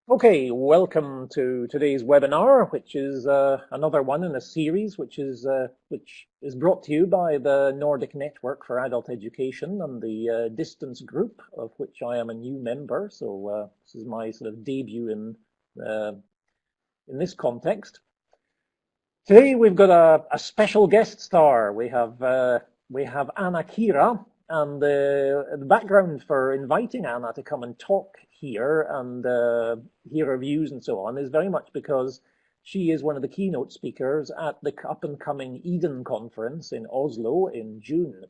Okay, welcome to today's webinar, which is another one in a series, which is brought to you by the Nordic Network for Adult Education and the Distance Group, of which I am a new member. So this is my sort of debut in this context. Today we've got a special guest star. We have Anna Kirah. And the background for inviting Anna to come and talk here and hear her views and so on is very much because she is one of the keynote speakers at the up-and-coming Eden conference in Oslo in June.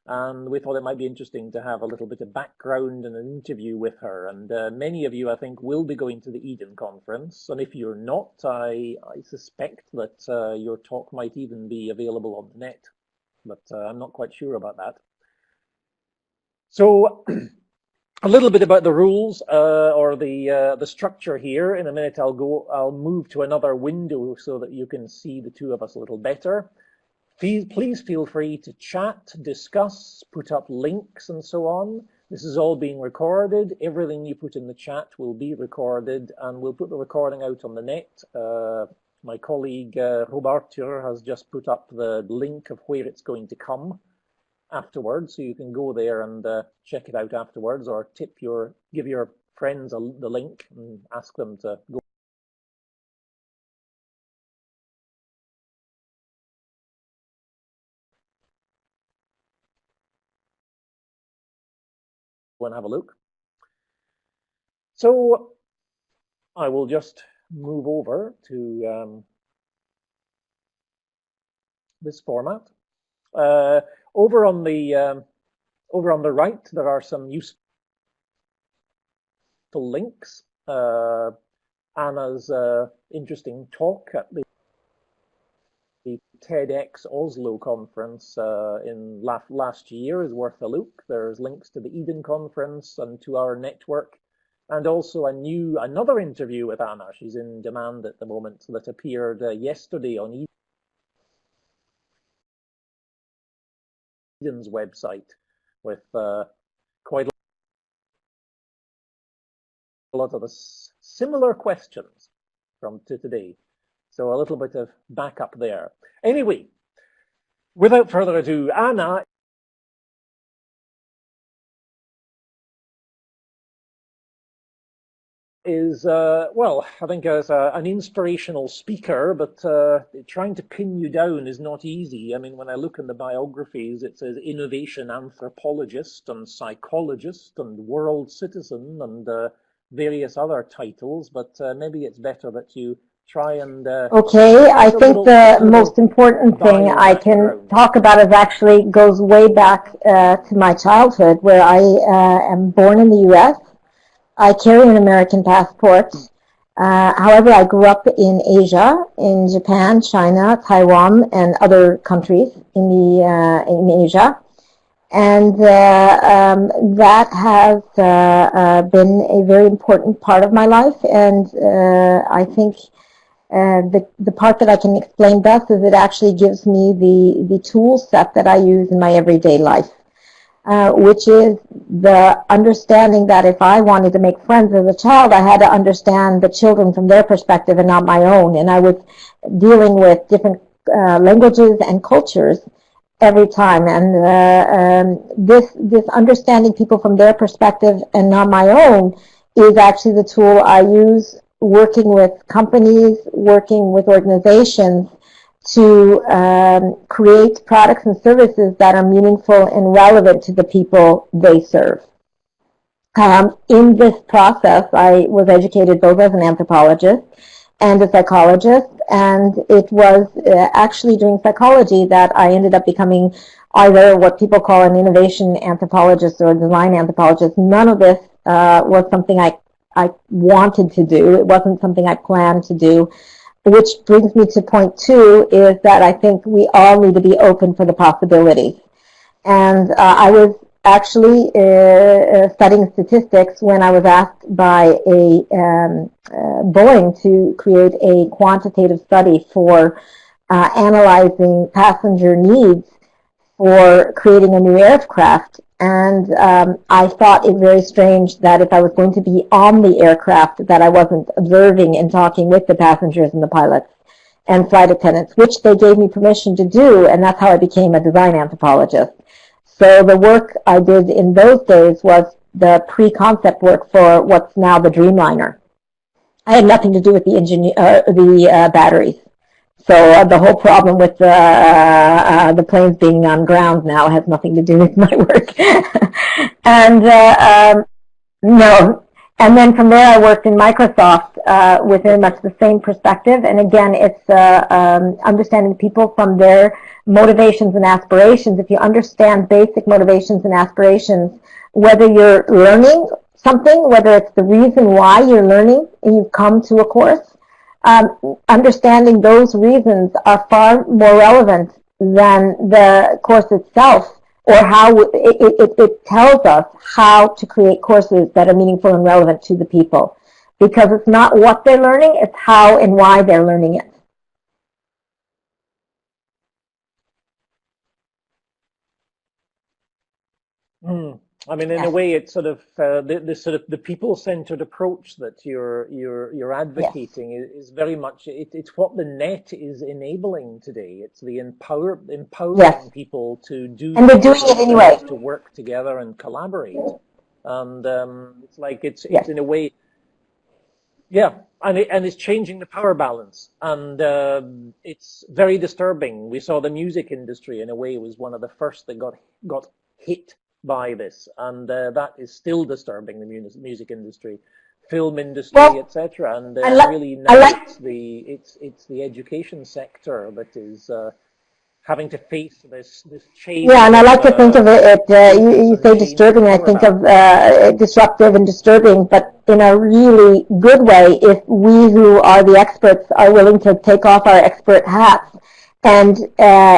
And we thought it might be interesting to have a little bit of background and an interview with her. And many of you, I think, will be going to the Eden conference. And if you're not, I suspect that your talk might even be available on the net. But I'm not quite sure about that. So a little bit about the rules or the structure here. In a minute, I'll move to another window so that you can see the two of us a little better. Please feel free to chat, discuss, put up links and so on. This is all being recorded. Everything you put in the chat will be recorded, and we'll put the recording out on the net. My colleague Robartur has just put up the link of where it's going to come afterwards, so you can go there and check it out afterwards, or give your friends the link and ask them to go and have a look. So I will just move over to this format. Over on the right, there are some useful links. Anna's interesting talk at the TEDx Oslo conference in last year is worth a look. There's links to the Eden conference and to our network, and also another interview with Anna. She's in demand at the moment, that appeared yesterday on Eden's website with quite a lot of the similar questions to today. So a little bit of backup there. Anyway, without further ado, Anna is, well, I think as an inspirational speaker, but trying to pin you down is not easy. I mean, when I look in the biographies, it says innovation anthropologist and psychologist and world citizen and various other titles, but maybe it's better that you try and... Okay, I think the most important thing I can talk about is actually goes way back to my childhood, where I am born in the U.S. I carry an American passport. However, I grew up in Asia, in Japan, China, Taiwan, and other countries in Asia. And that has been a very important part of my life. And I think the part that I can explain best is it actually gives me the tool set that I use in my everyday life. Which is the understanding that if I wanted to make friends as a child, I had to understand the children from their perspective and not my own. And I was dealing with different languages and cultures every time. And this understanding people from their perspective and not my own is actually the tool I use working with companies, working with organizations, to create products and services that are meaningful and relevant to the people they serve. In this process, I was educated both as an anthropologist and a psychologist, and it was actually during psychology that I ended up becoming either what people call an innovation anthropologist or a design anthropologist. None of this was something I wanted to do. It wasn't something I planned to do. Which brings me to point 2, is that I think we all need to be open for the possibilities. And I was actually studying statistics when I was asked by Boeing to create a quantitative study for analyzing passenger needs for creating a new aircraft. And I thought it very strange that if I was going to be on the aircraft, that I wasn't observing and talking with the passengers and the pilots and flight attendants, which they gave me permission to do, and that's how I became a design anthropologist. So the work I did in those days was the pre-concept work for what's now the Dreamliner. I had nothing to do with the batteries. So the whole problem with the planes being on ground now has nothing to do with my work. And no. And then from there I worked in Microsoft with very much the same perspective. And again, it's understanding people from their motivations and aspirations. If you understand basic motivations and aspirations, whether you're learning something, whether it's the reason why you're learning and you've come to a course, understanding those reasons are far more relevant than the course itself, or how it tells us how to create courses that are meaningful and relevant to the people. Because it's not what they're learning, it's how and why they're learning it. I mean, in a way, it's sort of the people-centered approach that you're advocating is very much it's what the net is enabling today. It's the empowering people to do, and they're doing it anyway, to work together and collaborate. And it's like it's in a way, and it's changing the power balance, and it's very disturbing. We saw the music industry in a way was one of the first that got hit by this, and that is still disturbing the music industry, film industry, etc. And really now it's the education sector that is having to face this change. Yeah, and I like to think of it. You say disturbing, I think of disruptive and disturbing, but in a really good way. If we who are the experts are willing to take off our expert hats and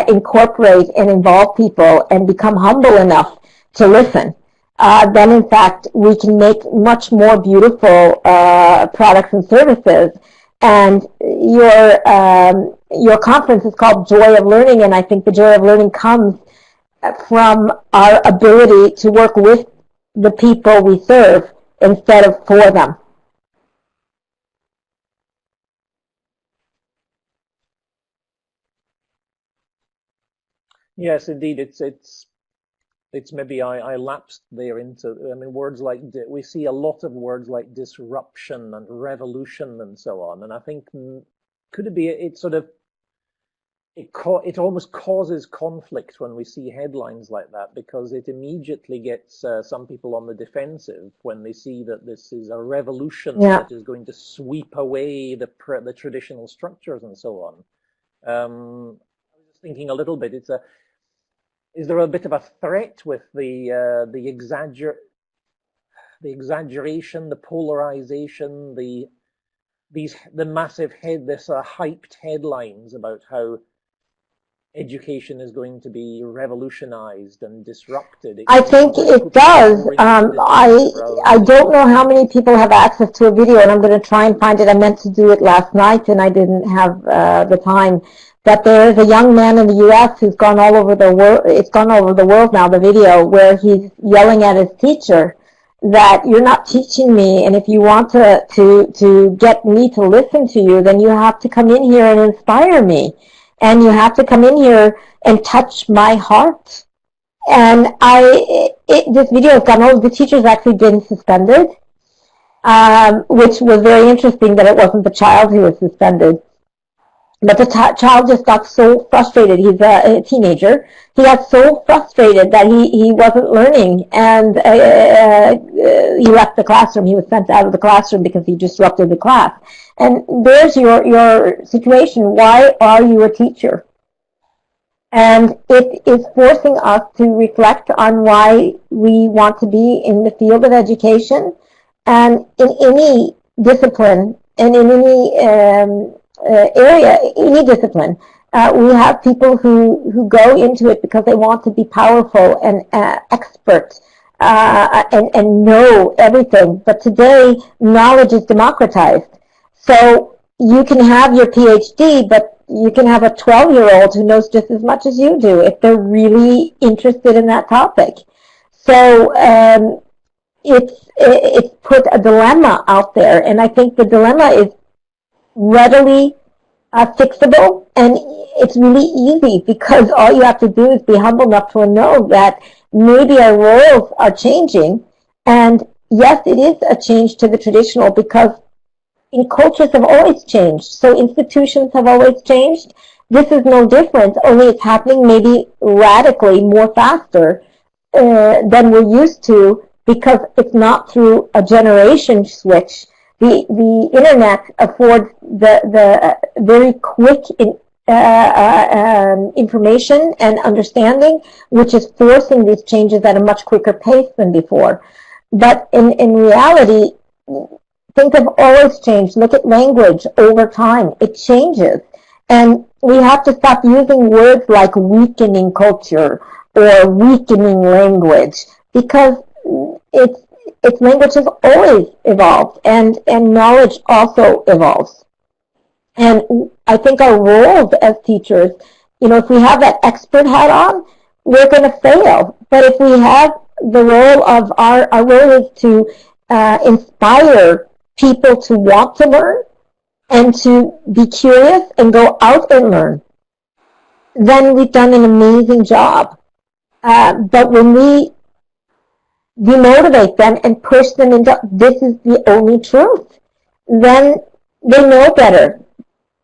incorporate and involve people and become humble enough to listen, then in fact we can make much more beautiful products and services. And your conference is called Joy of Learning, and I think the joy of learning comes from our ability to work with the people we serve instead of for them. Yes, indeed. It's maybe I lapsed there into, I mean, words like, we see a lot of words like disruption and revolution and so on. And I think, could it be, it sort of, it almost causes conflict when we see headlines like that, because it immediately gets some people on the defensive when they see that this is a revolution that is going to sweep away the traditional structures and so on. I was just thinking a little bit, is there a bit of a threat with the exaggeration, the polarization, the massive hyped headlines about how education is going to be revolutionized and disrupted? I think it does. I don't know how many people have access to a video, and I'm going to try and find it. I meant to do it last night, and I didn't have the time. But there is a young man in the U.S. who's gone all over the world. It's gone all over the world now, the video, where he's yelling at his teacher that you're not teaching me, and if you want to get me to listen to you, then you have to come in here and inspire me, and you have to come in here and touch my heart. And this video has gone over. The teacher's actually been suspended, which was very interesting that it wasn't the child who was suspended. But the child just got so frustrated. He's a teenager. He got so frustrated that he wasn't learning, and he left the classroom. He was sent out of the classroom because he disrupted the class. And there's your situation. Why are you a teacher? And it is forcing us to reflect on why we want to be in the field of education, and in any discipline, and in any area, any discipline. We have people who go into it because they want to be powerful and expert and know everything. But today, knowledge is democratized. So you can have your PhD, but you can have a 12-year-old who knows just as much as you do if they're really interested in that topic. So it's put a dilemma out there, and I think the dilemma is readily fixable, and it's really easy because all you have to do is be humble enough to know that maybe our roles are changing, and yes, it is a change to the traditional because in cultures have always changed, so institutions have always changed. This is no different, only it's happening maybe radically more faster than we're used to because it's not through a generation switch. The internet affords the very quick information and understanding, which is forcing these changes at a much quicker pace than before. But in reality, things have always changed. Look at language over time. It changes. And we have to stop using words like weakening culture or weakening language because its language has always evolved, and knowledge also evolves. And I think our roles as teachers, if we have that expert hat on, we're going to fail. But if we have the role of our role is to inspire people to want to learn and to be curious and go out and learn, then we've done an amazing job. But when we demotivate them and push them into this is the only truth, then they know better.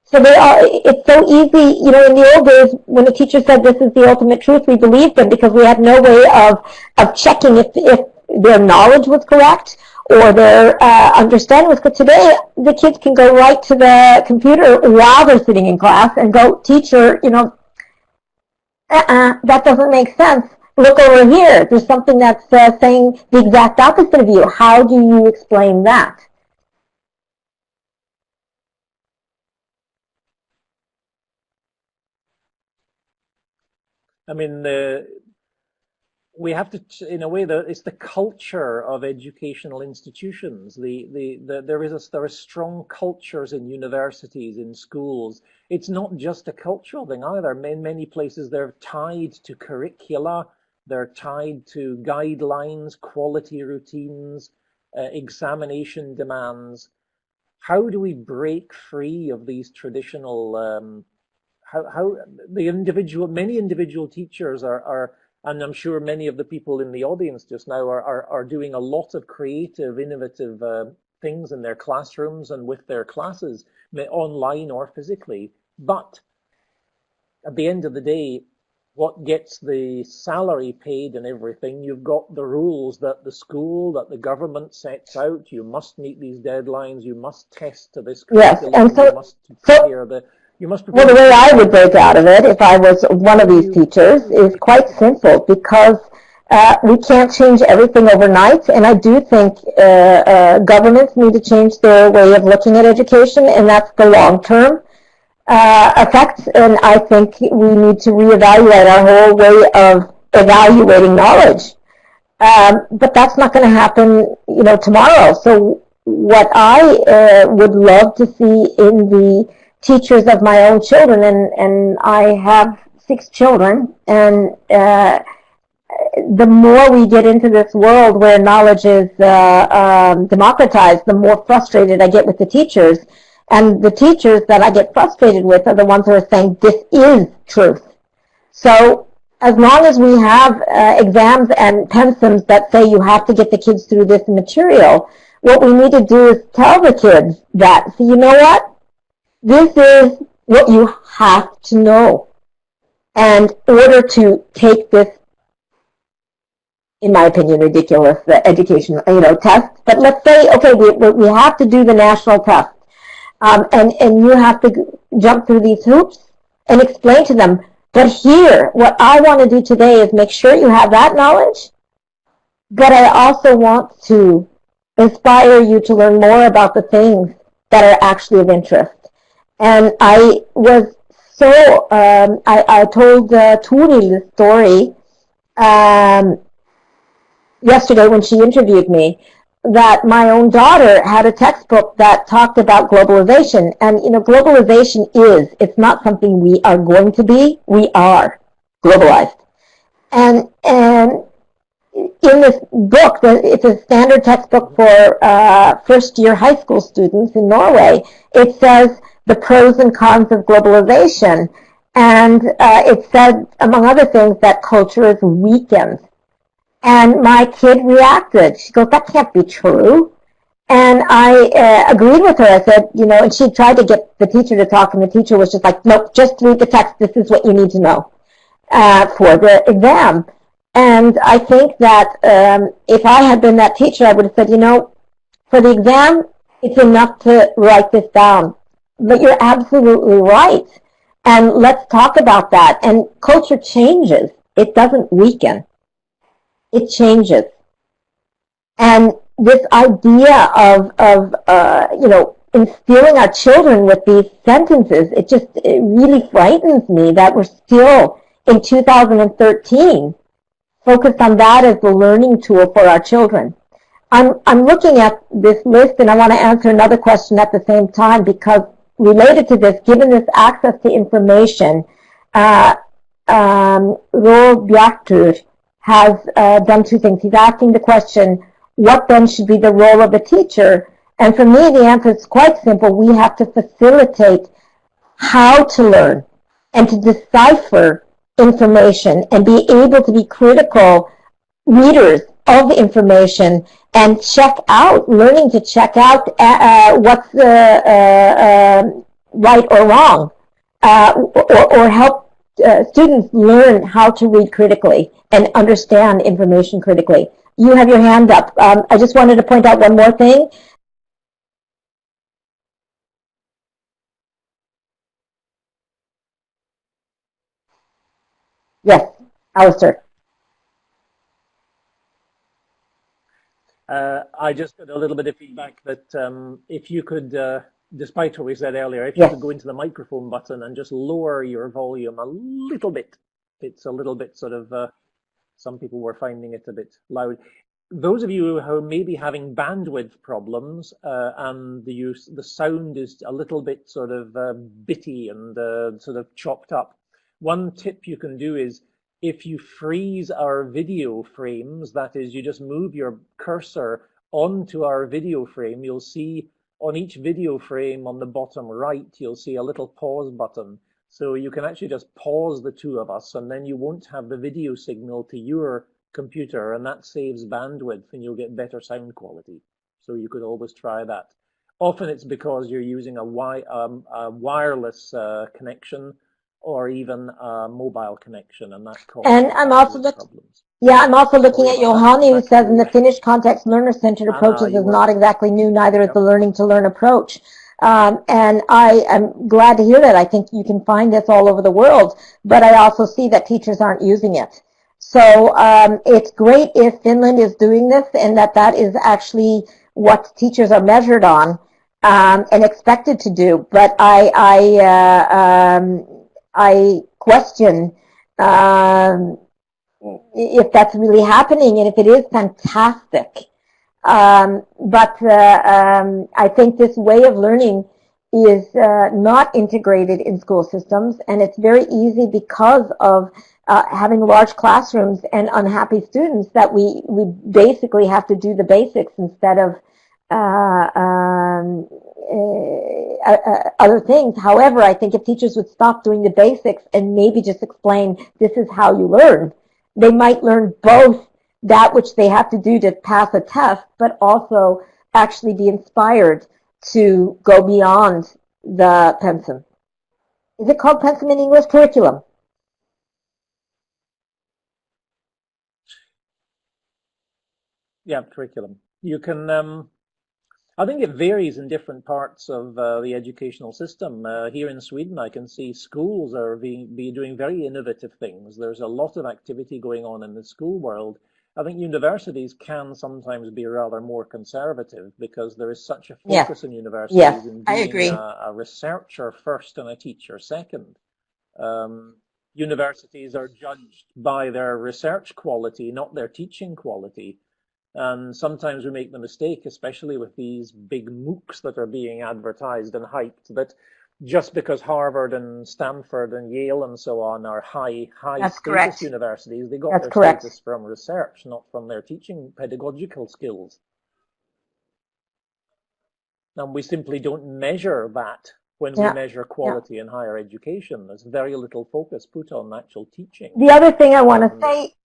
So it's so easy, in the old days when the teacher said this is the ultimate truth, we believed them because we had no way of checking if their knowledge was correct or their understanding was good. Today, the kids can go right to the computer while they're sitting in class and go, teacher, that doesn't make sense. Look over here. There's something that's saying the exact opposite of you. How do you explain that? I mean, we have to, in a way, it's the culture of educational institutions. There are strong cultures in universities, in schools. It's not just a cultural thing either. In many places, they're tied to curricula. They're tied to guidelines, quality routines, examination demands. How do we break free of these traditional? How many individual teachers are, and I'm sure many of the people in the audience just now are doing a lot of creative, innovative things in their classrooms and with their classes, online or physically. But at the end of the day, what gets the salary paid and everything, you've got the rules that the school, that the government sets out. You must meet these deadlines. You must test to this curriculum. Yes, and so, you must prepare well, the way I would break out of it, if I was one of these teachers, is quite simple because we can't change everything overnight, and I do think governments need to change their way of looking at education, and that's the long-term effects, and I think we need to reevaluate our whole way of evaluating knowledge. But that's not going to happen, tomorrow. So what I would love to see in the teachers of my own children, and I have 6 children, and the more we get into this world where knowledge is democratized, the more frustrated I get with the teachers. And the teachers that I get frustrated with are the ones who are saying, this is truth. So as long as we have exams and pensiums that say you have to get the kids through this material, what we need to do is tell the kids that, so you know what? This is what you have to know. And in order to take this, in my opinion, ridiculous education, test, but let's say, okay, we have to do the national test. And you have to jump through these hoops and explain to them, but here, what I want to do today is make sure you have that knowledge, but I also want to inspire you to learn more about the things that are actually of interest. And I was so, I told Turi the story yesterday when she interviewed me, that my own daughter had a textbook that talked about globalization. And, globalization it's not something we are going to be, we are globalized. And in this book, it's a standard textbook for first-year high school students in Norway. It says the pros and cons of globalization, and it said, among other things, that culture is weakened. And my kid reacted. She goes, "That can't be true." And I agreed with her. I said, and she tried to get the teacher to talk, and the teacher was just like, "Nope, just read the text. This is what you need to know for the exam." And I think that if I had been that teacher, I would have said, for the exam, it's enough to write this down. But you're absolutely right. And let's talk about that. And culture changes. It doesn't weaken. It changes. And this idea of instilling our children with these sentences, it really frightens me that we're still in 2013 focused on that as the learning tool for our children. I'm looking at this list, and I want to answer another question at the same time, because related to this, given this access to information, Roel Bjartur has done two things. He's asking the question, what then should be the role of the teacher? And for me, the answer is quite simple. We have to facilitate how to learn and to decipher information and be able to be critical readers of information and learning to check out what's right or wrong, or help students learn how to read critically and understand information critically. You have your hand up. I just wanted to point out one more thing. Yes, Alistair. I just got a little bit of feedback that if you could, despite what we said earlier, if you could go into the microphone button and just lower your volume a little bit. It's a little bit sort of, some people were finding it a bit loud. Those of you who may be having bandwidth problems and the sound is a little bit sort of bitty and sort of chopped up, one tip you can do is, if you freeze our video frames, that is, you just move your cursor onto our video frame, you'll see on each video frame on the bottom right, you'll see a little pause button. So you can actually just pause the two of us, and then you won't have the video signal to your computer, and that saves bandwidth, and you'll get better sound quality. So you could always try that. Often it's because you're using a wireless connection, or even a mobile connection, and that causes problems. Yeah, I'm also looking at Johanni, who says in the Finnish context, learner-centered approaches is not exactly new, neither is the learning-to-learn approach. And I am glad to hear that. I think you can find this all over the world, but I also see that teachers aren't using it. So it's great if Finland is doing this, and that is actually what teachers are measured on and expected to do. But I question if that's really happening, and if it is, fantastic. But I think this way of learning is not integrated in school systems, and it's very easy because of having large classrooms and unhappy students that we basically have to do the basics instead of other things. However, I think if teachers would stop doing the basics and maybe just explain this is how you learn, they might learn both that which they have to do to pass a test, but also actually be inspired to go beyond the pensum. Is it called pensum in English? Curriculum. Yeah, curriculum. You can, I think it varies in different parts of the educational system. Here in Sweden, I can see schools are doing very innovative things. There's a lot of activity going on in the school world. I think universities can sometimes be rather more conservative because there is such a focus in universities in being a researcher first and a teacher second. Universities are judged by their research quality, not their teaching quality. And sometimes we make the mistake, especially with these big MOOCs that are being advertised and hyped, that just because Harvard and Stanford and Yale and so on are high That's status correct. universities, they got That's their correct. status from research, not from their teaching pedagogical skills. And we simply don't measure that when we measure quality in higher education. There's very little focus put on actual teaching. The other thing I want to say,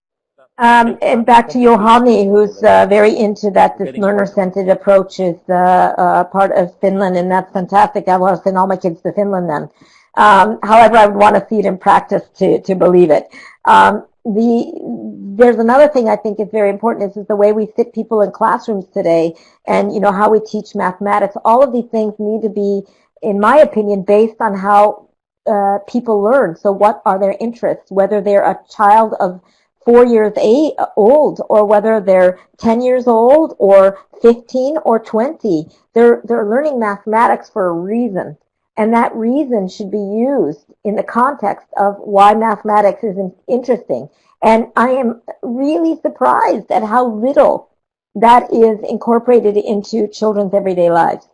and back to Johanni, who's very into that this learner-centered approach is part of Finland, and that's fantastic. I want to send all my kids to Finland then. However, I would want to see it in practice to believe it. There's another thing I think is very important is the way we sit people in classrooms today, and how we teach mathematics. All of these things need to be, in my opinion, based on how people learn. So what are their interests, whether they're a child of 4 years old or whether they're 10 years old or 15 or 20. They're learning mathematics for a reason. And that reason should be used in the context of why mathematics is interesting. And I am really surprised at how little that is incorporated into children's everyday lives.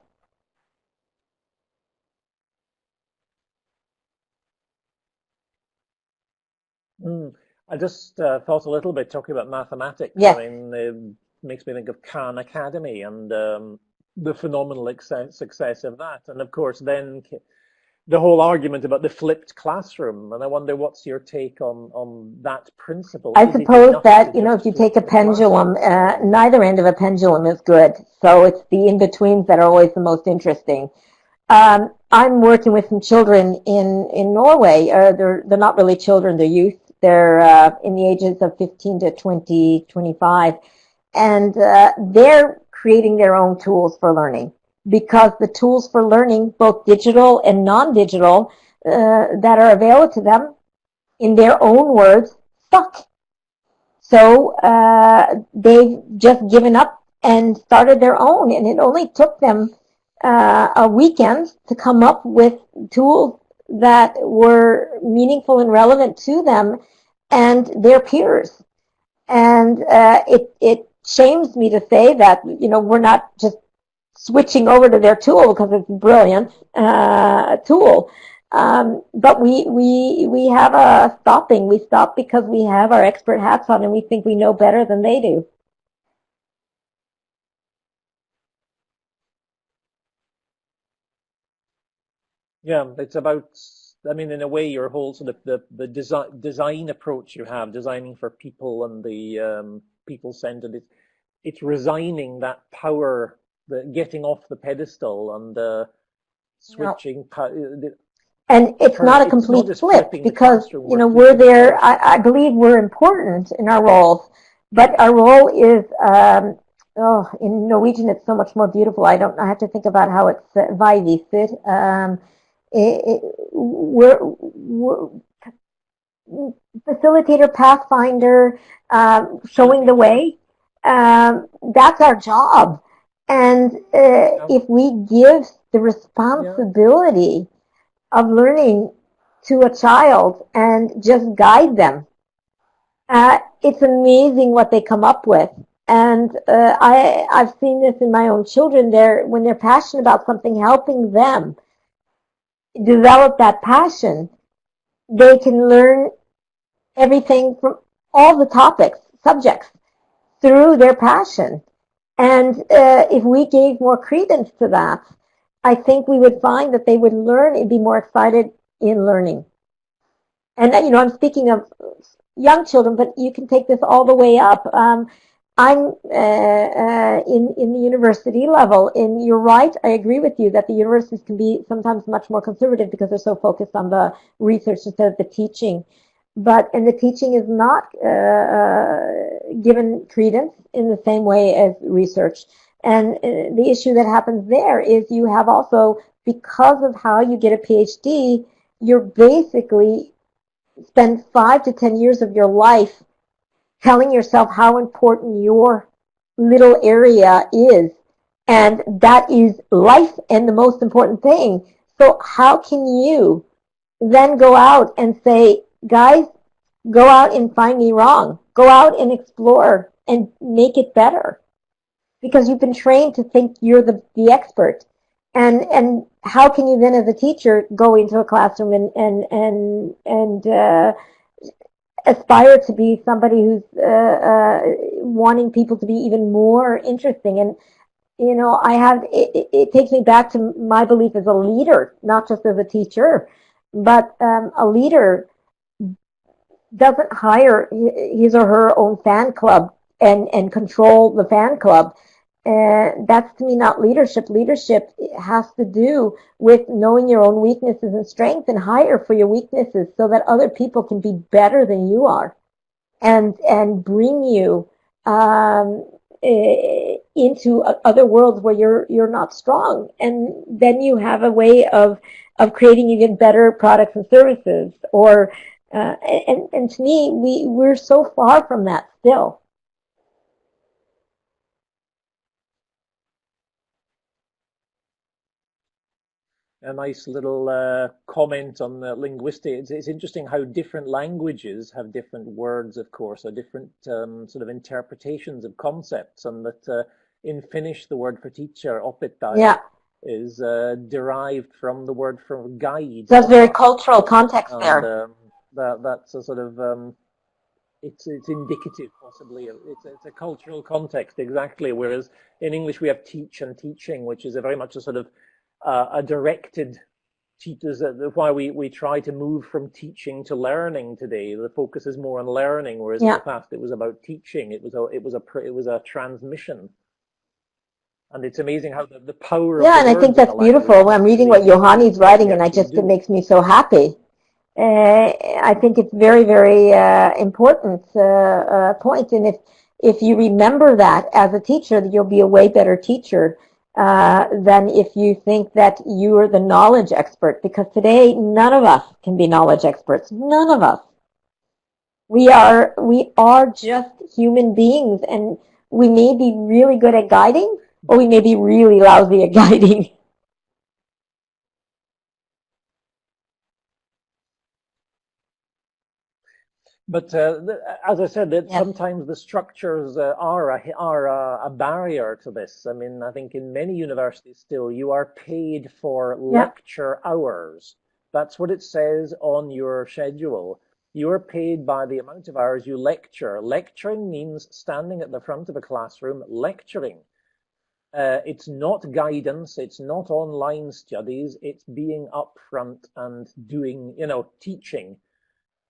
I just thought a little bit talking about mathematics. Yes. I mean, it makes me think of Khan Academy and the phenomenal success of that. And of course, then the whole argument about the flipped classroom. And I wonder what's your take on that principle? I suppose that, if you take a pendulum, neither end of a pendulum is good. So it's the in-betweens that are always the most interesting. I'm working with some children in Norway. They're not really children, they're youth. They're in the ages of 15 to 20, 25. And they're creating their own tools for learning, because the tools for learning, both digital and non-digital, that are available to them, in their own words, suck. So they've just given up and started their own. And it only took them a weekend to come up with tools that were meaningful and relevant to them and their peers. And it shames me to say that, we're not just switching over to their tool because it's a brilliant tool. But we have a stopping. We stop because we have our expert hats on and we think we know better than they do. Yeah, it's about, I mean, in a way, your whole sort of the design approach you have, designing for people and the people-centered, it's resigning that power, getting off the pedestal and switching. And it's not a complete flip because, we're there. I believe we're important in our roles, but our role is, in Norwegian, it's so much more beautiful. I have to think about how it's veiviser. We're facilitator, pathfinder, showing the way. That's our job. And if we give the responsibility of learning to a child and just guide them, it's amazing what they come up with. And I've seen this in my own children. When they're passionate about something, helping them develop that passion, they can learn everything from all the subjects through their passion. And if we gave more credence to that, I think we would find that they would learn and be more excited in learning. And, I'm speaking of young children, but you can take this all the way up. I'm in the university level, and you're right, I agree with you that the universities can be sometimes much more conservative because they're so focused on the research instead of the teaching. And the teaching is not given credence in the same way as research. And the issue that happens there is you have also, because of how you get a PhD, you're basically spend 5 to 10 years of your life telling yourself how important your little area is. And that is life and the most important thing. So how can you then go out and say, guys, go out and find me wrong. Go out and explore and make it better. Because you've been trained to think you're the expert. And how can you then, as a teacher, go into a classroom and aspire to be somebody who's wanting people to be even more interesting? And it takes me back to my belief as a leader, not just as a teacher, but a leader doesn't hire his or her own fan club and control the fan club. And that's, to me, not leadership. Leadership has to do with knowing your own weaknesses and strengths, and hire for your weaknesses so that other people can be better than you are, and bring you into other worlds where you're not strong, and then you have a way of creating even better products and services. Or and to me, we're so far from that still. A nice little comment on linguistics. It's interesting how different languages have different words, of course, or different sort of interpretations of concepts, and that in Finnish, the word for teacher, opettaja, Yeah, is derived from the word for guide, that's very opas, cultural context and there. that's a sort of it's indicative, possibly. It's a cultural context, exactly. Whereas in English we have teach and teaching, which is a very much a sort of a directed teachers. Why we try to move from teaching to learning today. The focus is more on learning, whereas in Yeah. the past it was about teaching. It was a transmission. And it's amazing how the power of Yeah, the and I think words in a that's language beautiful. I'm reading actually what Johanni's dictates what writing, we and actually it do. makes me so happy. I think it's very, very important point. And if you remember that as a teacher, you'll be a way better teacher than if you think that you are the knowledge expert. Because today, none of us can be knowledge experts. None of us. We are just human beings, and we may be really good at guiding, or we may be really lousy at guiding. But as I said, that Yes. sometimes the structures are a barrier to this. I mean, I think in many universities still you are paid for Yeah. lecture hours. That's what it says on your schedule. You are paid by the amount of hours you lecture. Lecturing means standing at the front of a classroom lecturing. It's not guidance. It's not online studies. It's being up front and doing, teaching.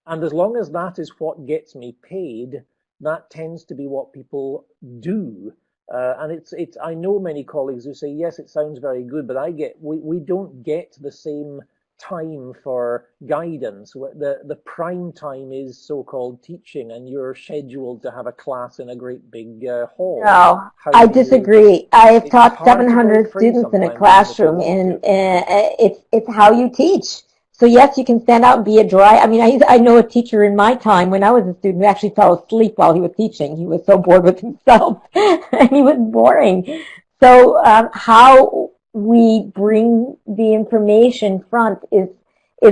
And as long as that is what gets me paid, that tends to be what people do. And I know many colleagues who say, yes, it sounds very good, but we don't get the same time for guidance. The prime time is so-called teaching, and you're scheduled to have a class in a great big hall. No, How I do you, disagree. I've it's taught hard to break 700 free students in a sometimes, isn't it? You classroom, want and to. it's how you teach. So yes, you can stand out and be a dry. I mean, I know a teacher in my time when I was a student who actually fell asleep while he was teaching. He was so bored with himself, and he was boring. So how we bring the information front is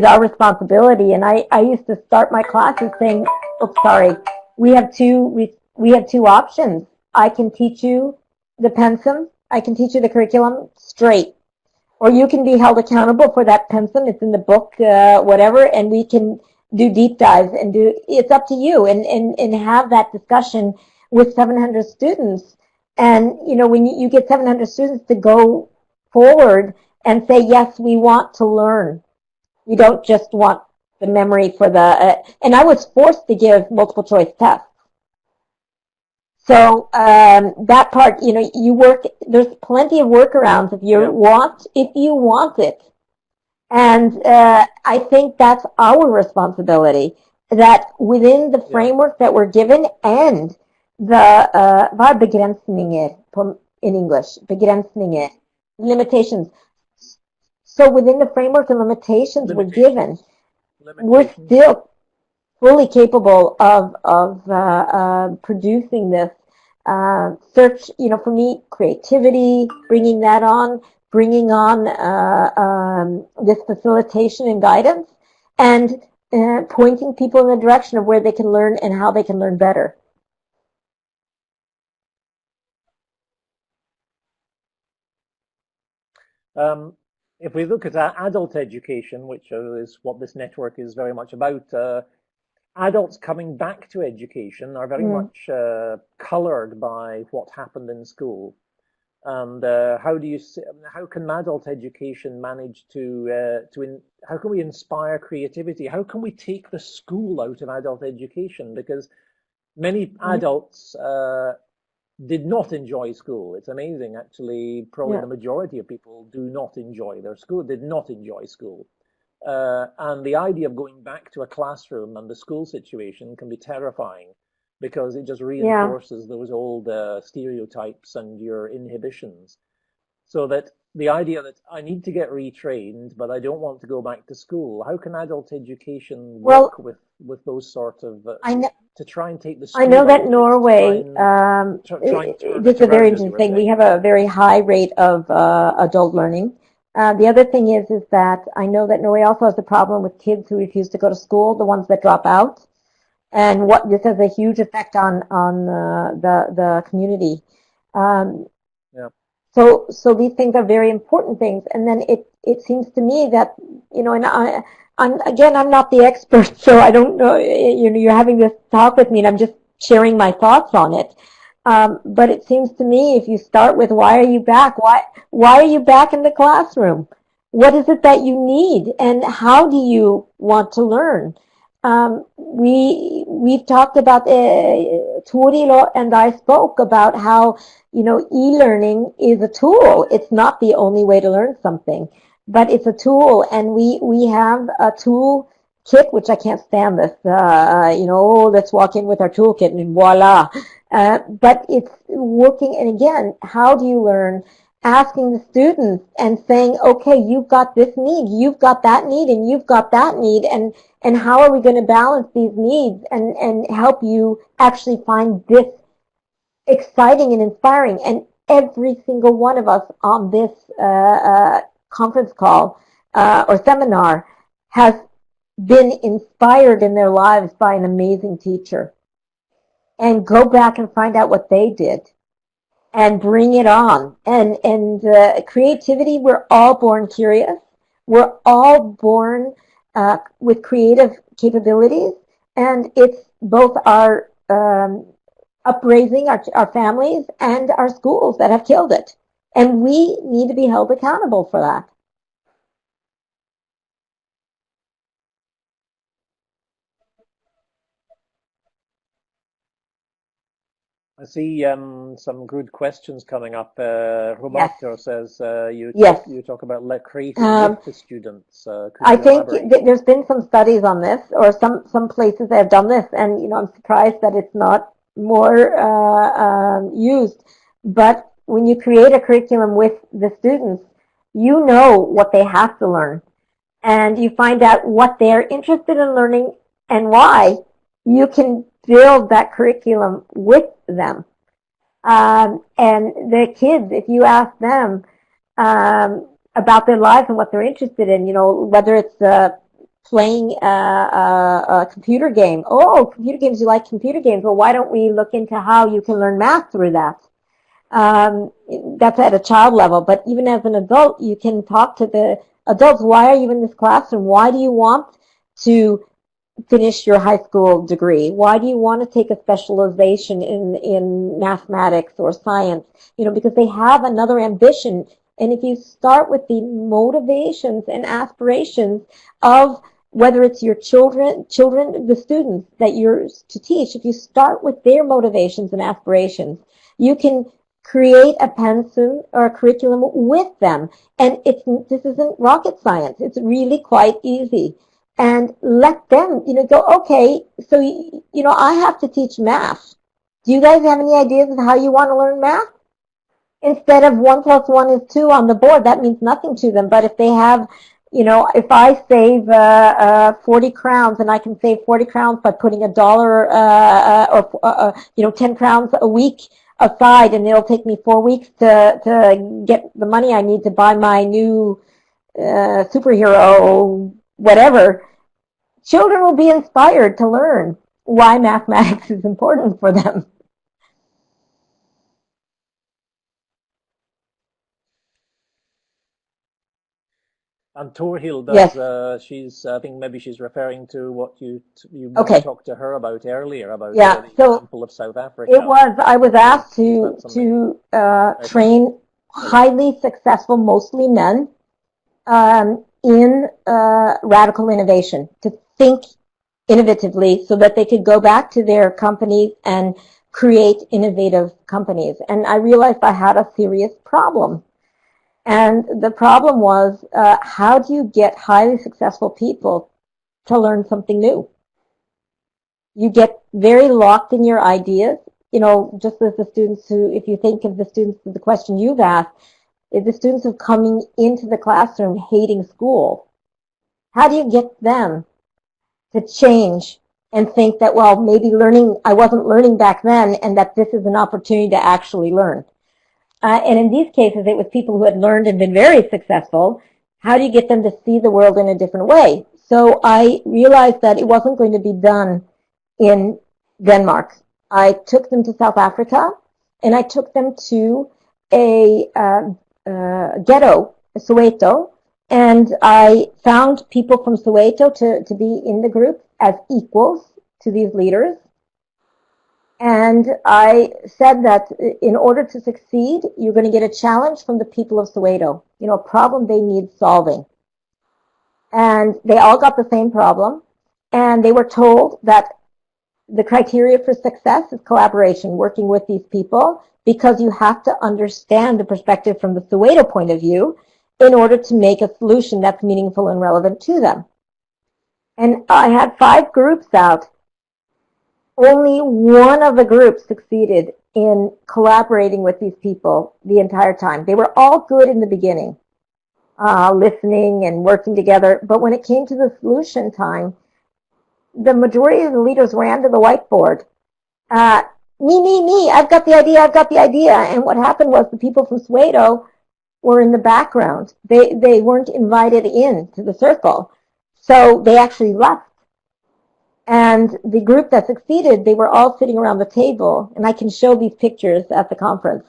our responsibility. And I used to start my classes saying, "Oops, sorry, we have two options. I can teach you the pensum. I can teach you the curriculum straight, or you can be held accountable for that pensum. It's in the book, whatever, and we can do deep dives and do. It's up to you, and have that discussion with 700 students. And when you get 700 students to go forward and say, yes, we want to learn. We don't just want the memory for the. And I was forced to give multiple choice tests. So that part, you work. There's plenty of workarounds if you Yeah, want it, and I think that's our responsibility. That within the yeah. framework that we're given, and vad begränsningar in English, begränsningar, limitations. So within the framework and limitations we're given, Limitations. we're Limitations. still fully capable of producing this search. For me, creativity, bringing on this facilitation and guidance, and pointing people in the direction of where they can learn and how they can learn better. Um, if we look at adult education, which is what this network is very much about, adults coming back to education are very Mm. much colored by what happened in school. And how can adult education manage how can we inspire creativity? How can we take the school out of adult education? Because many Mm. adults did not enjoy school. It's amazing, actually. Probably Yeah. the majority of people do not enjoy their school, did not enjoy school. And the idea of going back to a classroom and the school situation can be terrifying because it just Yeah. reinforces those old stereotypes and your inhibitions. So that the idea that I need to get retrained, but I don't want to go back to school. How can adult education Well, work with those sort of I know. to try and take the I school know out that of it, to try Norway, and try and turn this it is a very around, as you interesting were thing. We saying? have a very high rate of adult learning. The other thing is that I know that Norway also has a problem with kids who refuse to go to school, the ones that drop out, and what this has a huge effect on the community. Um, Yeah. so these things are very important things. And then it seems to me that, and I'm not the expert, so I don't know, you're having this talk with me and I'm just sharing my thoughts on it. But it seems to me if you start with why are you back? Why are you back in the classroom? What is it that you need? And how do you want to learn? We've talked about, Torilo and I spoke about how, e-learning is a tool. It's not the only way to learn something, but it's a tool. And we have a tool kit, which I can't stand this, let's walk in with our toolkit and voila. But it's working. And again, how do you learn? Asking the students and saying, okay, you've got this need, you've got that need, and you've got that need, and how are we going to balance these needs and help you actually find this exciting and inspiring. And every single one of us on this conference call or seminar has been inspired in their lives by an amazing teacher. And go back and find out what they did and bring it on. And creativity, we're all born curious. We're all born with creative capabilities. And it's both our upraising, our families, and our schools that have killed it. And we need to be held accountable for that. I see some good questions coming up. Yes. Roberto says Yes. you talk about creating Um, with the students. Could I you think elaborate? there's been some studies on this, or some places that have done this, and I'm surprised that it's not more used. But when you create a curriculum with the students, you know what they have to learn, and you find out what they're interested in learning and why. You can build that curriculum with them, and the kids, if you ask them about their lives and what they're interested in, whether it's playing a computer game. Oh, computer games, you like computer games. Well, why don't we look into how you can learn math through that? Um, that's at a child level, but even as an adult, you can talk to the adults. Why are you in this classroom? Why do you want to finish your high school degree? Why do you want to take a specialization in mathematics or science? Because they have another ambition. And if you start with the motivations and aspirations of whether it's your children, the students that you're to teach, if you start with their motivations and aspirations, you can create a pensum or a curriculum with them. And this isn't rocket science. It's really quite easy. And let them, go, okay, so, I have to teach math. Do you guys have any ideas of how you want to learn math? Instead of 1 plus 1 is 2 on the board, that means nothing to them. But if they have, if I save 40 crowns and I can save 40 crowns by putting $1 or 10 crowns a week aside, and it'll take me 4 weeks to get the money I need to buy my new superhero, whatever, children will be inspired to learn why mathematics is important for them. And Torhild Yes. does. I think maybe she's referring to what when you Okay. talked to her about earlier about Yeah. the So example of South it Africa. was, I was asked Is that something? Okay. train Sorry. highly successful, mostly men, in radical innovation, to think innovatively so that they could go back to their companies and create innovative companies. And I realized I had a serious problem. And the problem was, how do you get highly successful people to learn something new? You get very locked in your ideas. Just as the students who, if you think of the students, the question you've asked, is the students who coming into the classroom hating school. How do you get them to change and think that, well, maybe I wasn't learning back then, and that this is an opportunity to actually learn? And in these cases, it was people who had learned and been very successful. How do you get them to see the world in a different way? So I realized that it wasn't going to be done in Denmark. I took them to South Africa, and I took them to a ghetto, Soweto, and I found people from Soweto to be in the group as equals to these leaders. And I said that in order to succeed, you're going to get a challenge from the people of Soweto, a problem they need solving. And they all got the same problem. And they were told that the criteria for success is collaboration, working with these people, because you have to understand the perspective from the Soweto point of view in order to make a solution that's meaningful and relevant to them. And I had 5 groups out. Only one of the groups succeeded in collaborating with these people the entire time. They were all good in the beginning, listening and working together. But when it came to the solution time, the majority of the leaders ran to the whiteboard. Uh, me, I've got the idea. And what happened was the people from Soweto were in the background. They weren't invited in to the circle. So they actually left. And the group that succeeded, they were all sitting around the table, and I can show these pictures at the conference.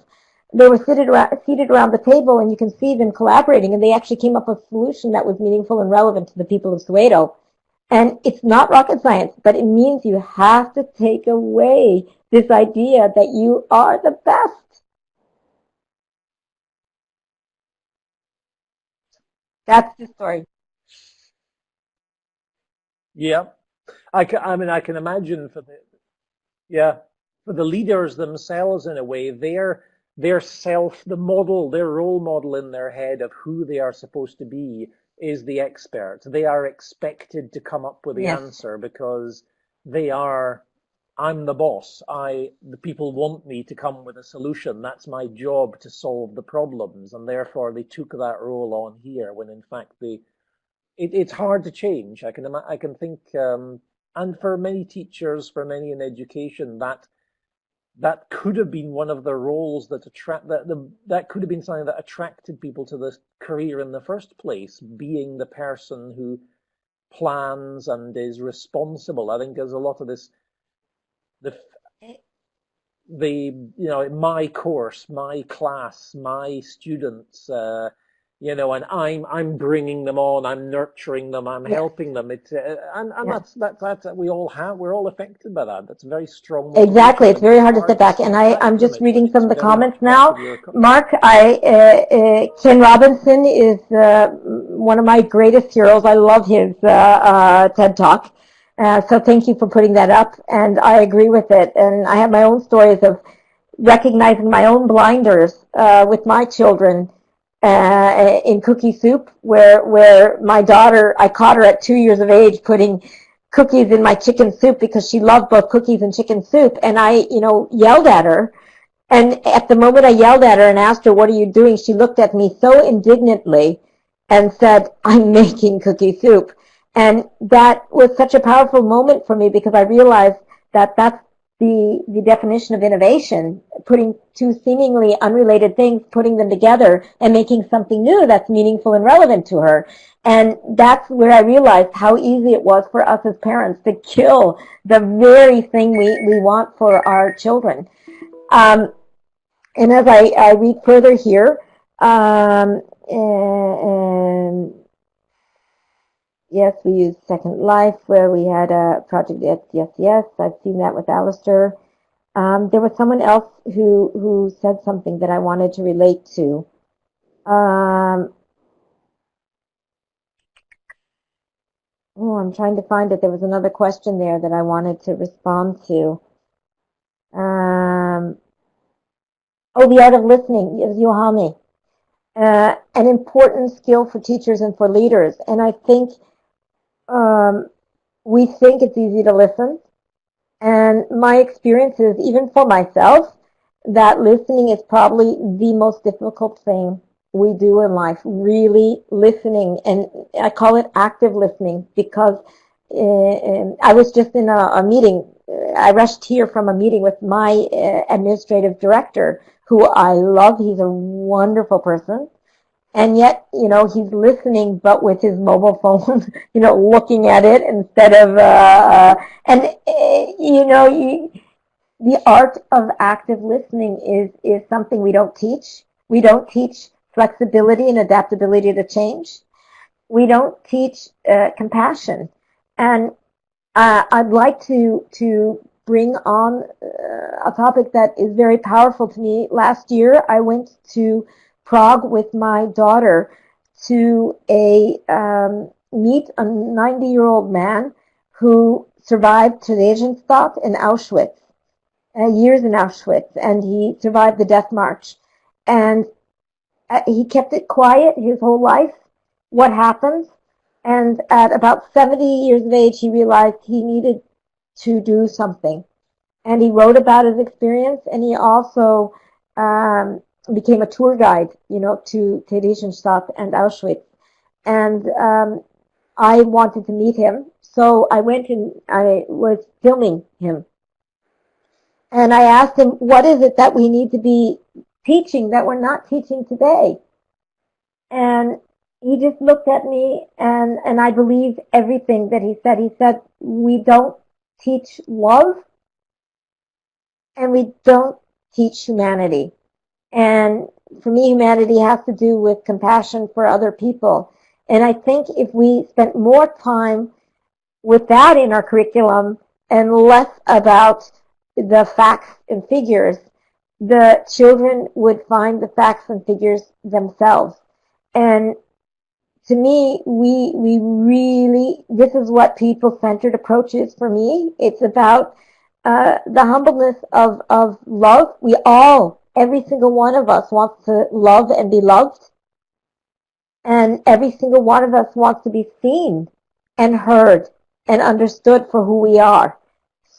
They were seated around the table, and you can see them collaborating, and they actually came up with a solution that was meaningful and relevant to the people of Soweto. And it's not rocket science, but it means you have to take away this idea that you are the best. That's the story. Yeah. I mean, I can imagine yeah, for the leaders themselves in a way, the model, their role model in their head of who they are supposed to be is the expert. They are expected to come up with the Yes. answer because I'm the boss. The people want me to come with a solution. That's my job to solve the problems. And therefore they took that role on here when in fact it's hard to change. I can think, and for many teachers, for many in education, that could have been one of the roles that could have been something that attracted people to this career in the first place, being the person who plans and is responsible. I think there's a lot of this, the my course, my class, my students, and I'm bringing them on, I'm nurturing them, I'm Yes. helping them. And Yeah. that's we're all affected by that. That's very strong Exactly. motivation, It's and very it's hard to step hard to back. And step back I'm from just it when reading some it's of the very much comments part now. of your career. Mark, Ken Robinson is one of my greatest heroes. I love his TED Talk. So thank you for putting that up. And I agree with it. And I have my own stories of recognizing my own blinders with my children in cookie soup, where my daughter, I caught her at 2 years of age putting cookies in my chicken soup because she loved both cookies and chicken soup, and I, yelled at her. And at the moment I yelled at her and asked her, "What are you doing?" she looked at me so indignantly and said, "I'm making cookie soup." And that was such a powerful moment for me because I realized that that's the definition of innovation, putting two seemingly unrelated things, putting them together and making something new that's meaningful and relevant to her. And that's where I realized how easy it was for us as parents to kill the very thing we want for our children. And as I read further here, Yes, we used Second Life where we had a project at Yes. I've seen that with Alistair. There was someone else who said something that I wanted to relate to. I'm trying to find it. There was another question there that I wanted to respond to. The art of listening, Yohami. An important skill for teachers and for leaders. And I think we think it's easy to listen. And my experience is, even for myself, that listening is probably the most difficult thing we do in life, really listening. And I call it active listening because I was just in a meeting. I rushed here from a meeting with my administrative director, who I love. He's a wonderful person. And yet, he's listening, but with his mobile phone, looking at it instead of, the art of active listening is something we don't teach. We don't teach flexibility and adaptability to change. We don't teach compassion. And I'd like to bring on a topic that is very powerful to me. Last year, I went to Prague with my daughter to meet a 90-year-old man who survived Theresienstadt in Auschwitz, years in Auschwitz, and he survived the death march. And he kept it quiet his whole life, what happened. And at about 70 years of age, he realized he needed to do something. And he wrote about his experience, and he also became a tour guide, to Theresienstadt and Auschwitz. And I wanted to meet him, so I went and I was filming him. And I asked him, what is it that we need to be teaching that we're not teaching today? And he just looked at me, and I believed everything that he said. He said, we don't teach love, and we don't teach humanity. And for me, humanity has to do with compassion for other people. And I think if we spent more time with that in our curriculum and less about the facts and figures, the children would find the facts and figures themselves. And to me, we really, this is what people-centered approach is for me. It's about the humbleness of love. We all, every single one of us wants to love and be loved. And every single one of us wants to be seen and heard and understood for who we are.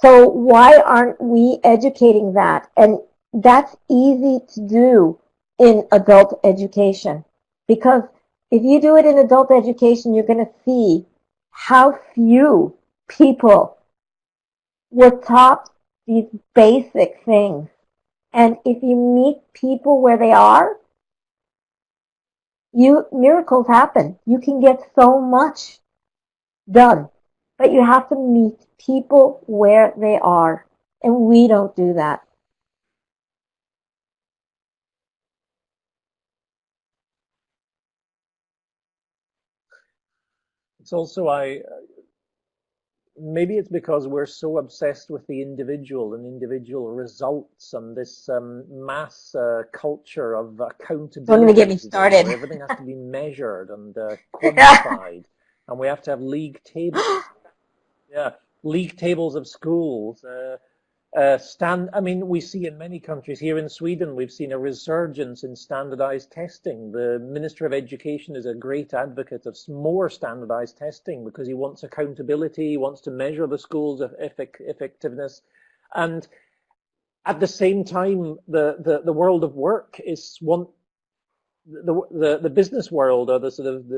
So why aren't we educating that? And that's easy to do in adult education. Because if you do it in adult education, you're going to see how few people were taught these basic things. And if you meet people where they are, miracles happen. You can get so much done. But you have to meet people where they are. And we don't do that. It's also, maybe it's because we're so obsessed with the individual and individual results and this mass culture of accountability. Don't even get me started. Where everything has to be measured and quantified, and we have to have league tables. Yeah, league tables of schools. I mean, we see in many countries, here in Sweden, we've seen a resurgence in standardized testing. The Minister of Education is a great advocate of more standardized testing because he wants accountability, he wants to measure the schools' effectiveness. And at the same time, the world of work is the business world, or the sort of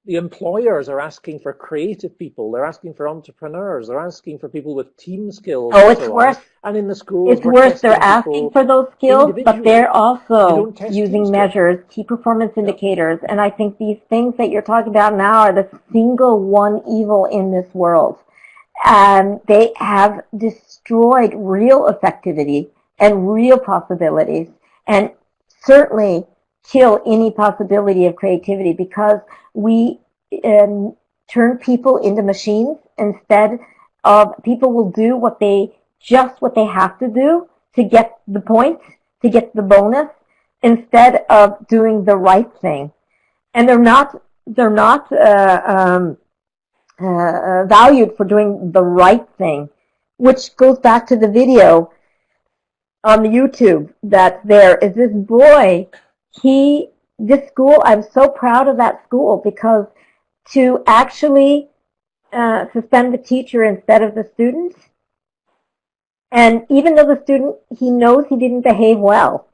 the employers are asking for creative people. They're asking for entrepreneurs. They're asking for people with team skills. Oh, it's worse. And in the schools, it's worse. They're asking for those skills, but they're also using measures, key performance indicators. And I think these things that you're talking about now are the single one evil in this world. And they have destroyed real effectivity and real possibilities, and certainly kill any possibility of creativity, because we turn people into machines. Instead of people will do what they have to do to get the points, to get the bonus, instead of doing the right thing. And they're not valued for doing the right thing, which goes back to the video on the YouTube that there is this boy. This school, I'm so proud of that school, because to actually suspend the teacher instead of the student, and even though the student, he knows he didn't behave well,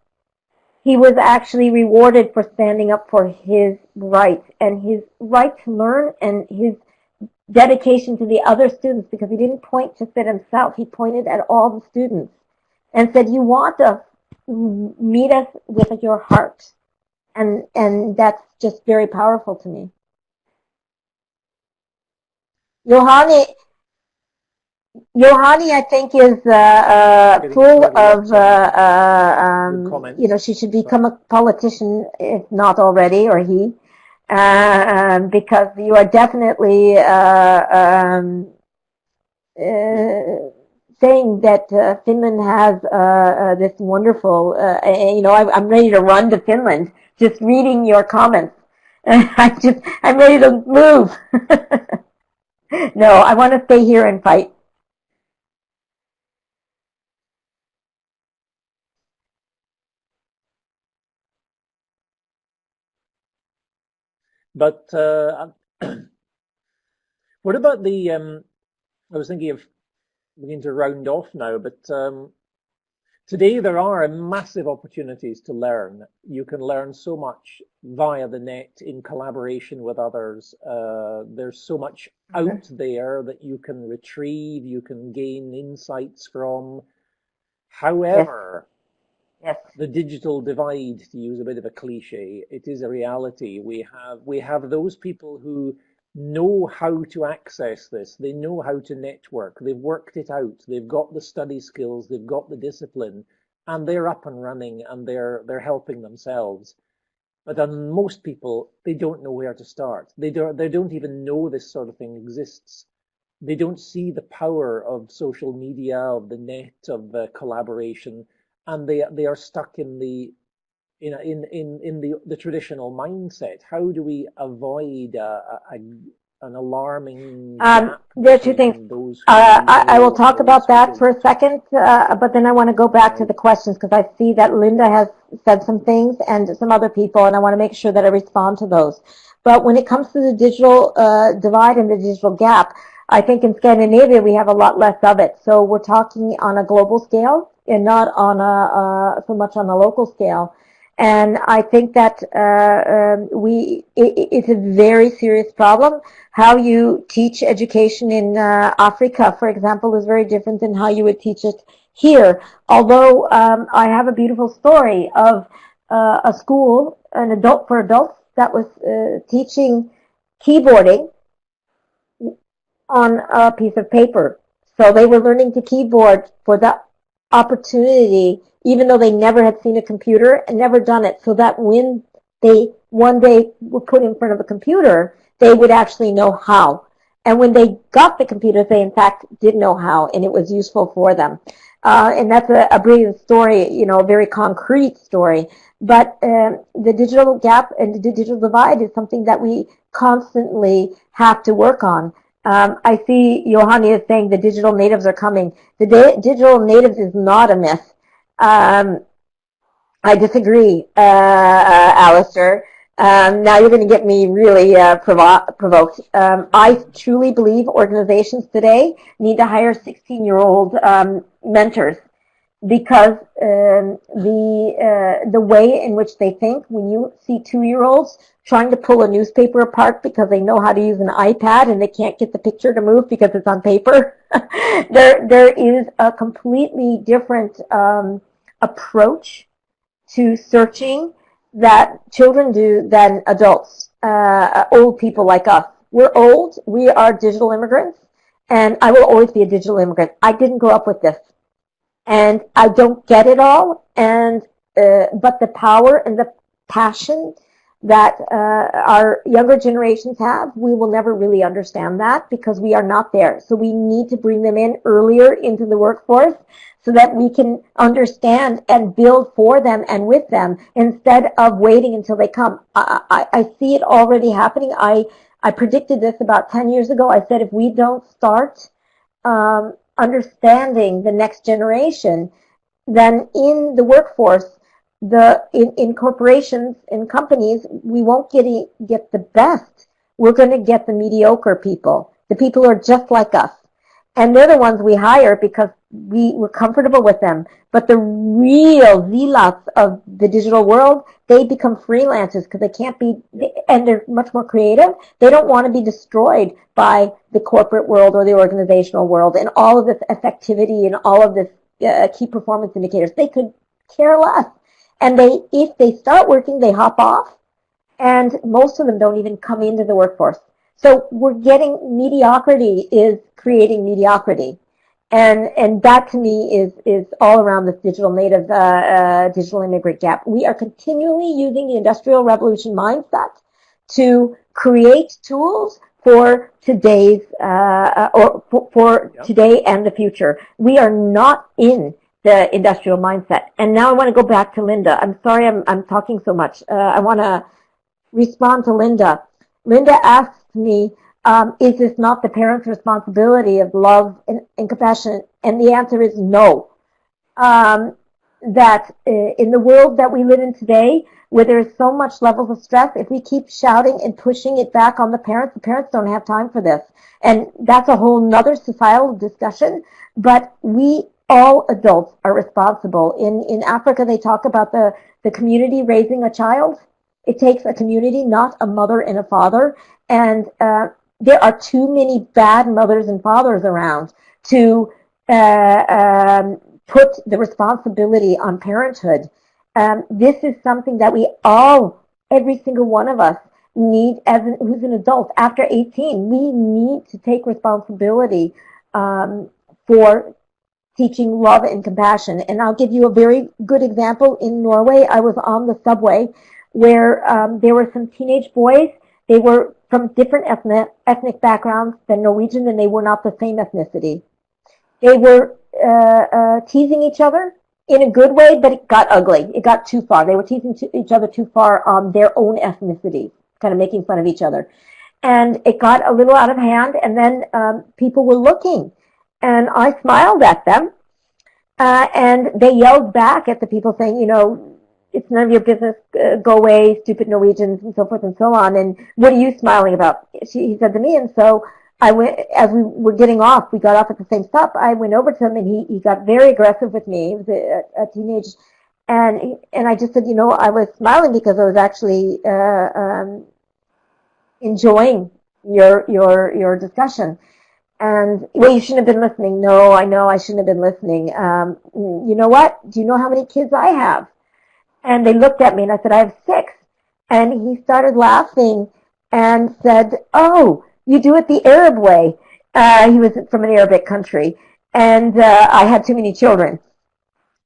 he was actually rewarded for standing up for his rights and his right to learn and his dedication to the other students, because he didn't point just at himself. He pointed at all the students and said, you want to meet us with your heart. And that's just very powerful to me. Johanni, I think, is full of, she should become a politician, if not already, or he, because you are definitely saying that Finland has this wonderful, I'm ready to run to Finland just reading your comments. I'm ready to move. No, I want to stay here and fight. But what about the? I was thinking of beginning to round off now, but today there are massive opportunities to learn. You can learn so much via the net in collaboration with others. There's so much out there that you can retrieve, you can gain insights from. However, yes. The digital divide, to use a bit of a cliche, it is a reality. We have those people who know how to access this. They know how to network. They've worked it out. They've got the study skills. They've got the discipline, and they're up and running, and they're helping themselves. But then most people, they don't know where to start. They don't even know this sort of thing exists. They don't see the power of social media, of the net, of collaboration, and they are stuck in the traditional mindset. How do we avoid an alarming gap? There are two things. I will talk about that for a second, but then I want to go back to the questions, because I see that Linda has said some things and some other people, and I want to make sure that I respond to those. But when it comes to the digital divide and the digital gap, I think in Scandinavia we have a lot less of it. So we're talking on a global scale and not on so much on a local scale. And I think that it's a very serious problem. How you teach education in Africa, for example, is very different than how you would teach it here. Although I have a beautiful story of a school, for adults, that was teaching keyboarding on a piece of paper. So they were learning to keyboard for the opportunity, even though they never had seen a computer and never done it, so that when they one day were put in front of a computer, they would actually know how. And when they got the computers, they in fact did know how, and it was useful for them. And that's a brilliant story, a very concrete story. But the digital gap and the digital divide is something that we constantly have to work on. I see Johanni is saying the digital natives are coming. The digital natives is not a myth. I disagree, Alistair. Now you're going to get me really provoked. I truly believe organizations today need to hire 16-year-old mentors, because the way in which they think, when you see 2-year-olds trying to pull a newspaper apart because they know how to use an iPad and they can't get the picture to move because it's on paper, there is a completely different approach to searching that children do than adults, old people like us. We're old, we are digital immigrants, and I will always be a digital immigrant. I didn't grow up with this, and I don't get it all, and but the power and the passion that our younger generations have. We will never really understand that because we are not there. So we need to bring them in earlier into the workforce so that we can understand and build for them and with them instead of waiting until they come. I see it already happening. I predicted this about 10 years ago. I said if we don't start understanding the next generation, then in the workforce, in corporations, in companies, we won't get the best. We're going to get the mediocre people, the people who are just like us. And they're the ones we hire because we're comfortable with them. But the real zealots of the digital world, they become freelancers because they can't be, and they're much more creative. They don't want to be destroyed by the corporate world or the organizational world and all of this effectivity and all of this key performance indicators. They could care less. And if they start working, they hop off. And most of them don't even come into the workforce. So we're getting mediocrity is creating mediocrity. And that to me is all around this digital native, digital immigrant gap. We are continually using the industrial revolution mindset to create tools for today's, for today and the future. We are not in the industrial mindset. And now I want to go back to Linda. I'm sorry I'm talking so much. I want to respond to Linda. Linda asked me, is this not the parents' responsibility of love and compassion? And the answer is no. That in the world that we live in today, where there's so much levels of stress, if we keep shouting and pushing it back on the parents don't have time for this. And that's a whole nother societal discussion. But all adults are responsible. In Africa, they talk about the community raising a child. It takes a community, not a mother and a father. And there are too many bad mothers and fathers around to put the responsibility on parenthood. This is something that we all, every single one of us, need who's an adult after 18. We need to take responsibility for teaching love and compassion. And I'll give you a very good example. In Norway, I was on the subway where there were some teenage boys. They were from different ethnic backgrounds than Norwegian, and they were not the same ethnicity. They were teasing each other in a good way, but it got ugly. It got too far. They were teasing each other too far on their own ethnicity, kind of making fun of each other. And it got a little out of hand, and then people were looking. And I smiled at them, and they yelled back at the people saying, it's none of your business, go away, stupid Norwegians, and so forth and so on. And what are you smiling about? He said to me, and so I went, as we were getting off, we got off at the same stop, I went over to him, and he got very aggressive with me. He was a teenage, and I just said, I was smiling because I was actually enjoying your discussion. And, well, you shouldn't have been listening. No, I know I shouldn't have been listening. You know what? Do you know how many kids I have? And they looked at me, and I said, I have 6. And he started laughing and said, oh, you do it the Arab way. He was from an Arabic country. And I had too many children.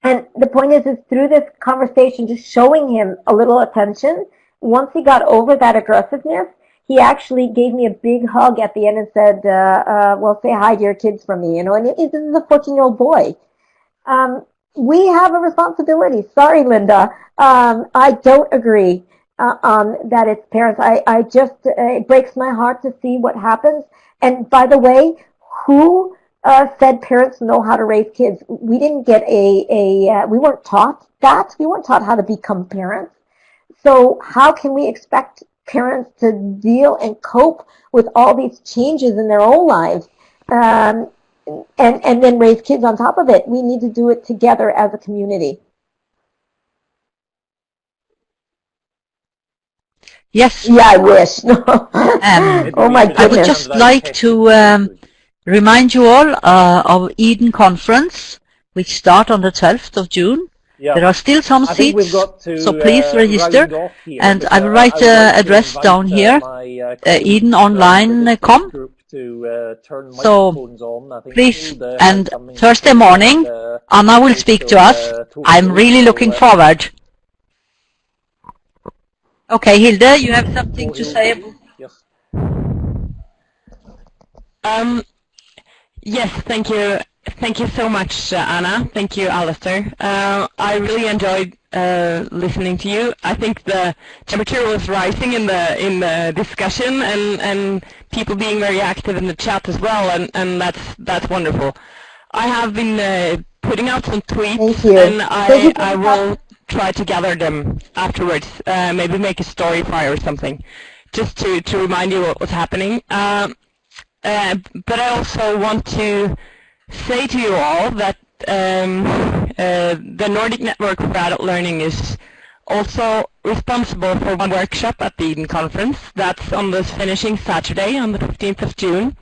And the point is through this conversation, just showing him a little attention, once he got over that aggressiveness, he actually gave me a big hug at the end and said, well, say hi to your kids for me, and this is a 14-year-old boy. We have a responsibility. Sorry, Linda. I don't agree that it's parents. I just, it breaks my heart to see what happens. And by the way, who said parents know how to raise kids? We didn't get we weren't taught that. We weren't taught how to become parents. So how can we expect parents to deal and cope with all these changes in their own lives and then raise kids on top of it? We need to do it together as a community. Yes. Yeah, I wish. Oh my goodness. I would just like to remind you all of Eden Conference, which start on the 12th of June. Yeah. There are still some seats, so please register. And I will write the address down here, edenonline.com. So please, and Thursday morning, Anna will speak to us. I'm really looking forward. Okay, Hilde, you have something to say? Yes. Yes, thank you. Thank you so much, Anna. Thank you, Alistair. I really enjoyed listening to you. I think the temperature was rising in the discussion, and people being very active in the chat as well, and that's wonderful. I have been putting out some tweets, and I will try to gather them afterwards. Maybe make a story file or something, just to remind you what was happening. But I also want to say to you all that the Nordic Network for Adult Learning is also responsible for one workshop at the Eden Conference. That's on this finishing Saturday on the 15th of June.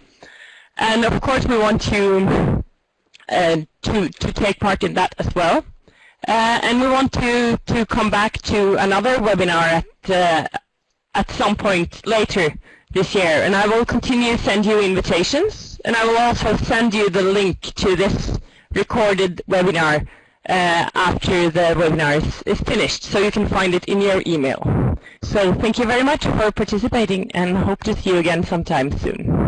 And of course we want you to take part in that as well. And we want to come back to another webinar at some point later this year, and I will continue to send you invitations, and I will also send you the link to this recorded webinar after the webinar is finished, so you can find it in your email. So thank you very much for participating, and hope to see you again sometime soon.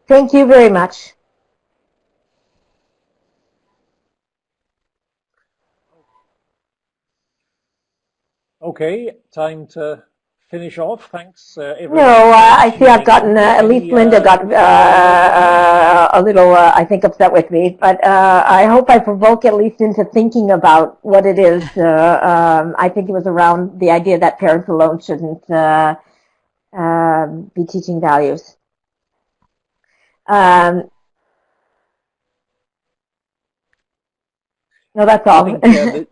Thank you very much. Okay, time to finish off. Thanks, everyone. No, I see I've gotten, at least Linda got a little, I think, upset with me, but I hope I provoke at least into thinking about what it is. I think it was around the idea that parents alone shouldn't be teaching values. No, that's all. I think